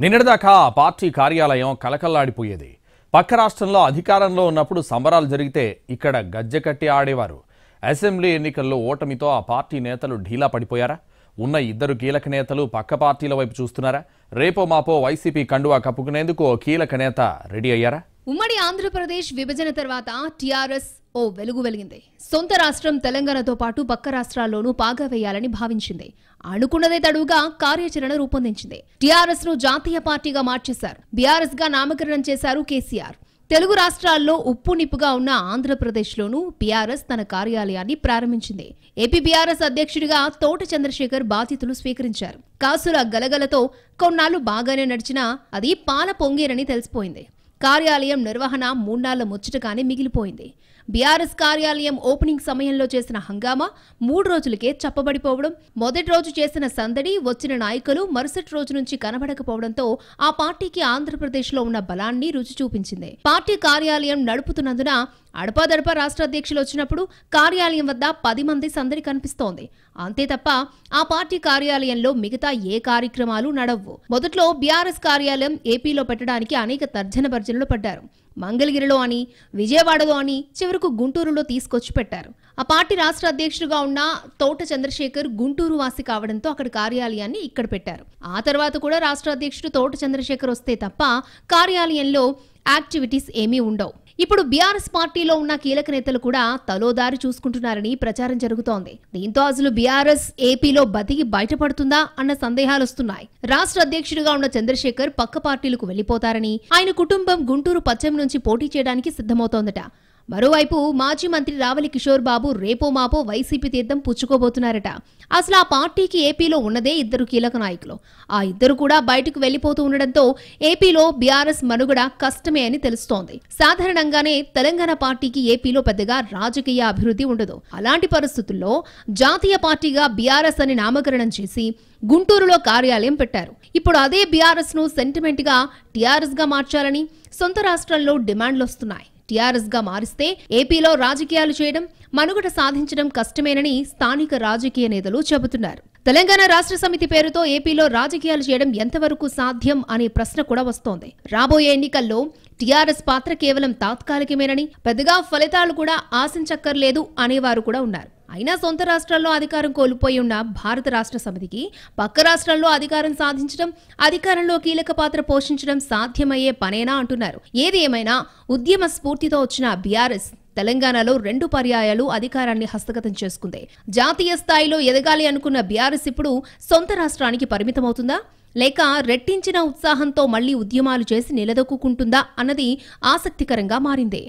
నిన్నటిదాకా పార్టీ కార్యాలయం కలకల్లాడిపోయేది. పక్క రాష్ట్రంలో అధికారంలో ఉన్నప్పుడు సంబరాలు జరిగితే ఇక్కడ గజ్జెకట్టి ఆడేవారు. అసెంబ్లీ ఎన్నికల్లో ఓటమితో ఆ పార్టీ నేతలు ఢీలా పడిపోయారా? ఉన్న ఇద్దరు కీలక నేతలు పక్క పార్టీల వైపు చూస్తున్నారా? రేపో మాపో వైసీపీ కండువా కప్పుకునేందుకు ఓ కీలక నేత రెడీ అయ్యారా? ఉమ్మడి ఆంధ్రప్రదేశ్ విభజన తర్వాత టీఆర్ఎస్ ఓ వెలుగు వెలిగింది. సొంత రాష్ట్రం తెలంగాణతో పాటు పక్క రాష్ట్రాల్లోనూ పాగా వేయాలని భావించింది. అనుకున్నదే తడువుగా కార్యాచరణ రూపొందించింది. టీఆర్ఎస్ ను జాతీయ పార్టీగా మార్చేశారు. బీఆర్ఎస్ గా నామకరణం చేశారు కేసీఆర్. తెలుగు రాష్ట్రాల్లో ఉప్పు నిప్పుగా ఉన్న ఆంధ్రప్రదేశ్లోనూ బీఆర్ఎస్ తన కార్యాలయాన్ని ప్రారంభించింది. ఏపీ బీఆర్ఎస్ అధ్యక్షుడిగా తోట చంద్రశేఖర్ బాధ్యతలు స్వీకరించారు. కాసుల గలగలతో కొన్నాళ్లు బాగానే నడిచినా అది పాల పొంగేరని తెలిసిపోయింది. కార్యాలయం నిర్వహణ మూన్నాళ్ల ముచ్చటగానే మిగిలిపోయింది. బీఆర్ఎస్ కార్యాలయం ఓపెనింగ్ సమయంలో చేసిన హంగామా 3 రోజులకే చప్పబడిపోవడం, మొదటి రోజు చేసిన సందడి, వచ్చిన నాయకులు మరుసటి రోజు నుంచి కనబడకపోవడంతో ఆ పార్టీకి ఆంధ్రప్రదేశ్లో ఉన్న బలాన్ని రుచి చూపించింది. పార్టీ కార్యాలయం నడుపుతున్నందున అడపాదడపా రాష్ట్ర అధ్యక్షులు వచ్చినప్పుడు కార్యాలయం వద్ద 10 మంది సందడి కనిపిస్తోంది. అంతే తప్ప ఆ పార్టీ కార్యాలయంలో మిగతా ఏ కార్యక్రమాలు నడవ్వు. మొదట్లో బీఆర్ఎస్ కార్యాలయం ఏపీలో పెట్టడానికి అనేక తర్జన భర్జనలు పడ్డారు. మంగళగిరిలో అని, విజయవాడలో అని, చివరకు గుంటూరులో తీసుకొచ్చి పెట్టారు. ఆ పార్టీ రాష్ట్ర అధ్యక్షుడిగా ఉన్న తోట చంద్రశేఖర్ గుంటూరు వాసి కావడంతో అక్కడ కార్యాలయాన్ని ఇక్కడ పెట్టారు. ఆ తర్వాత కూడా రాష్ట్ర అధ్యక్షుడు తోట చంద్రశేఖర్ వస్తే తప్ప కార్యాలయంలో యాక్టివిటీస్ ఏమీ ఉండవు. ఇప్పుడు బీఆర్ఎస్ పార్టీలో ఉన్న కీలక నేతలు కూడా తలోదారి చూసుకుంటున్నారని ప్రచారం జరుగుతోంది. దీంతో అసలు బీఆర్ఎస్ ఏపీలో బతికి బయటపడుతుందా అన్న సందేహాలొస్తున్నాయి. రాష్ట్ర అధ్యక్షుడిగా ఉన్న చంద్రశేఖర్ పక్క పార్టీలకు వెళ్లిపోతారని, ఆయన కుటుంబం గుంటూరు పశ్చిమ నుంచి పోటీ చేయడానికి సిద్ధమవుతోందట. మరోవైపు మాజీ మంత్రి రావలి కిషోర్ బాబు రేపో మాపో వైసీపీ తీర్థం పుచ్చుకోబోతున్నారట. అసలు ఆ పార్టీకి ఏపీలో ఉన్నదే 2 కీలక నాయకులు. ఆ ఇద్దరు కూడా బయటకు వెళ్లిపోతూ ఉండడంతో ఏపీలో బీఆర్ఎస్ మనుగడ కష్టమే అని తెలుస్తోంది. సాధారణంగానే తెలంగాణ పార్టీకి ఏపీలో పెద్దగా రాజకీయ అభివృద్ధి ఉండదు. అలాంటి పరిస్థితుల్లో జాతీయ పార్టీగా బీఆర్ఎస్ అని నామకరణం చేసి గుంటూరులో కార్యాలయం పెట్టారు. ఇప్పుడు అదే బీఆర్ఎస్ ను సెంటిమెంట్ గా టీఆర్ఎస్ గా మార్చాలని సొంత రాష్ట్రాల్లో డిమాండ్లొస్తున్నాయి. టీఆర్ఎస్ గా మారిస్తే ఏపీలో రాజకీయాలు చేయడం, మనుగడ సాధించడం కష్టమేనని స్థానిక రాజకీయ నేతలు చెబుతున్నారు. తెలంగాణ రాష్ట్ర సమితి పేరుతో ఏపీలో రాజకీయాలు చేయడం ఎంతవరకు సాధ్యం అనే ప్రశ్న కూడా వస్తోంది. రాబోయే ఎన్నికల్లో టీఆర్ఎస్ పాత్ర కేవలం తాత్కాలికమేనని, పెద్దగా ఫలితాలు కూడా ఆశించక్కర్లేదు అనేవారు కూడా ఉన్నారు. అయినా సొంత రాష్ట్రాల్లో అధికారం కోల్పోయి ఉన్న భారత రాష్ట్ర సమితికి పక్క రాష్ట్రాల్లో అధికారం సాధించడం, అధికారంలో కీలక పాత్ర పోషించడం సాధ్యమయ్యే పనేనా అంటున్నారు. ఏది ఏమైనా ఉద్యమ స్ఫూర్తితో వచ్చిన బీఆర్ఎస్ తెలంగాణలో 2 పర్యాయాలు అధికారాన్ని హస్తగతం చేసుకుంది. జాతీయ స్థాయిలో ఎదగాలి అనుకున్న బీఆర్ఎస్ ఇప్పుడు సొంత రాష్ట్రానికి పరిమితమవుతుందా, లేక రెట్టించిన ఉత్సాహంతో మళ్లీ ఉద్యమాలు చేసి నిలదొక్కుంటుందా అన్నది ఆసక్తికరంగా మారింది.